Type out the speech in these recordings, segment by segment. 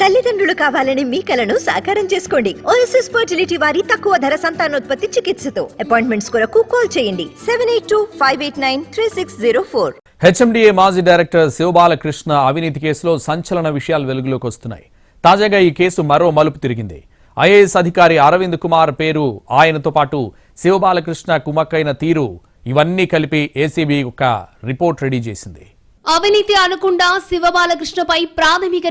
తల్లిదండ్రులు కావాలని మీ కలను సాకారం చేసుకోండి. ఓఎస్ఎస్ ఫర్టిలిటీ వారి తక్కువ ధర సంతానోత్పత్తి చికిత్సతో అపాయింట్మెంట్స్ కొరకు కాల్ చేయండి 7825893604. హెచ్ఎండిఏ మాజీ డైరెక్టర్ శివబాలకృష్ణ అవినీతి కేసులో సంచలన విషయాలు వెలుగులోకి వస్తున్నాయి. తాజాగా ఈ కేసు మరో మలుపు తిరిగింది. ఐఏఎస్ అధికారి అరవింద్ కుమార్ పేరు, ఆయనతో పాటు శివబాలకృష్ణ కుమ్మక్కైన తీరు, ఇవన్నీ కలిపి ఏసీబీ ఒక రిపోర్ట్ రెడీ చేసింది. అవినీతి అనకుండా శివబాలకృష్ణపై ప్రాథమిక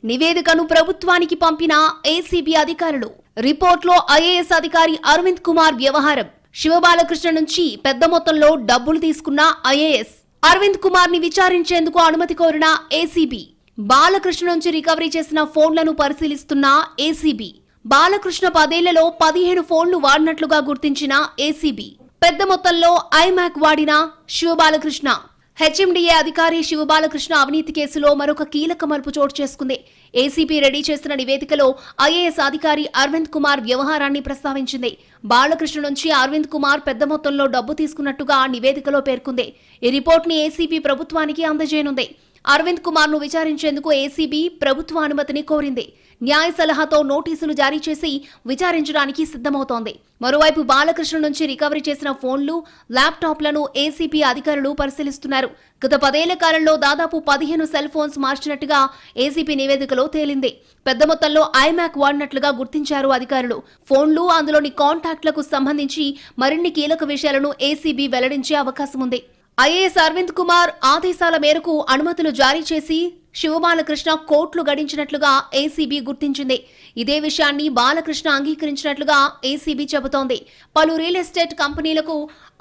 నివేదికను ప్రభుత్వానికి పంపిన ఏసీబీ అధికారులు. రిపోర్ట్లో ఐఏఎస్ అధికారి అరవింద్ కుమార్ వ్యవహారం, శివబాలకృష్ణ నుంచి పెద్ద మొత్తంలో డబ్బులు తీసుకున్న ఐఏఎస్, అరవింద్ కుమార్ ని విచారించేందుకు అనుమతి కోరిన ఏసీబీ, బాలకృష్ణ నుంచి రికవరీ చేసిన ఫోన్లను పరిశీలిస్తున్న ఏసీబీ, బాలకృష్ణ 10 ఏళ్లలో 15 ఫోన్లు వాడినట్లుగా గుర్తించిన ఏసీబీ, పెద్ద మొత్తంలో ఐమాక్ వాడిన శివబాలకృష్ణ. హెచ్ఎండిఏ అధికారి శివబాలకృష్ణ అవినీతి కేసులో మరొక కీలక మలుపు చోటు చేసుకుంది. ఏసీబీ రెడీ చేసిన నివేదికలో ఐఏఎస్ అధికారి అరవింద్ కుమార్ వ్యవహారాన్ని ప్రస్తావించింది. బాలకృష్ణ నుంచి అరవింద్ కుమార్ పెద్ద మొత్తంలో డబ్బు తీసుకున్నట్టుగా నివేదికలో పేర్కొంది. ఈ రిపోర్ట్ ని ఏసీబీ ప్రభుత్వానికి అందజేయనుంది. అరవింద్ కుమార్ ను విచారించేందుకు ఏసీబీ ప్రభుత్వ అనుమతిని కోరింది. న్యాయ సలహాతో నోటీసులు జారీ చేసి విచారించడానికి సిద్ధమవుతోంది. మరోవైపు బాలకృష్ణ నుంచి రికవరీ చేసిన ఫోన్లు, ల్యాప్టాప్లను ఏసీబీ అధికారులు పరిశీలిస్తున్నారు. గత 10 ఏళ్ల కాలంలో దాదాపు 15 సెల్ ఫోన్స్ మార్చినట్టుగా ఏసీబీ నివేదికలో తేలింది. పెద్ద మొత్తంలో ఐమాక్ వాడినట్లుగా గుర్తించారు అధికారులు. ఫోన్లు, అందులోని కాంటాక్ట్లకు సంబంధించి మరిన్ని కీలక విషయాలను ఏసీబీ వెల్లడించే అవకాశం ఉంది. ఐఏఎస్ అరవింద్ కుమార్ ఆదేశాల మేరకు అనుమతులు జారీ చేసి శివబాలకృష్ణ కోట్లు గడించినట్లుగా ఏసీబీ గుర్తించింది. ఇదే విషయాన్ని బాలకృష్ణ అంగీకరించినట్లుగా ఏసీబీ చెబుతోంది. పలు రియల్ ఎస్టేట్ కంపెనీలకు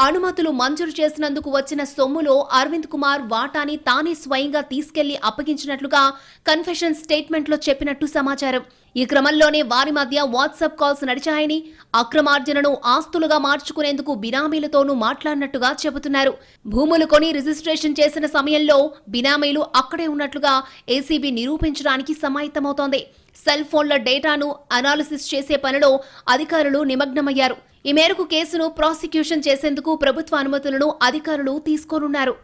అనుమతులు మంజూరు చేసినందుకు వచ్చిన సొమ్ములో అరవింద్ కుమార్ వాటాని తానే స్వయంగా తీసుకెళ్లి అప్పగించినట్లుగా కన్ఫెషన్ స్టేట్మెంట్లో చెప్పినట్టు సమాచారం. ఈ క్రమంలోనే వారి మధ్య వాట్సాప్ కాల్స్ నడిచాయని, అక్రమార్జనను ఆస్తులుగా మార్చుకునేందుకు బినామీలతోనూ మాట్లాడినట్టుగా చెబుతున్నారు. భూములు కొని రిజిస్ట్రేషన్ చేసిన సమయంలో బినామీలు అక్కడే ఉన్నట్లుగా ఏసీబీ నిరూపించడానికి సమాయత్తమవుతోంది. సెల్ ఫోన్ల డేటాను అనాలిసిస్ చేసే పనిలో అధికారులు నిమగ్నమయ్యారు. ఈ మేరకు కేసును ప్రాసిక్యూషన్ చేసేందుకు ప్రభుత్వ అనుమతులను అధికారులు తీసుకోనున్నారు.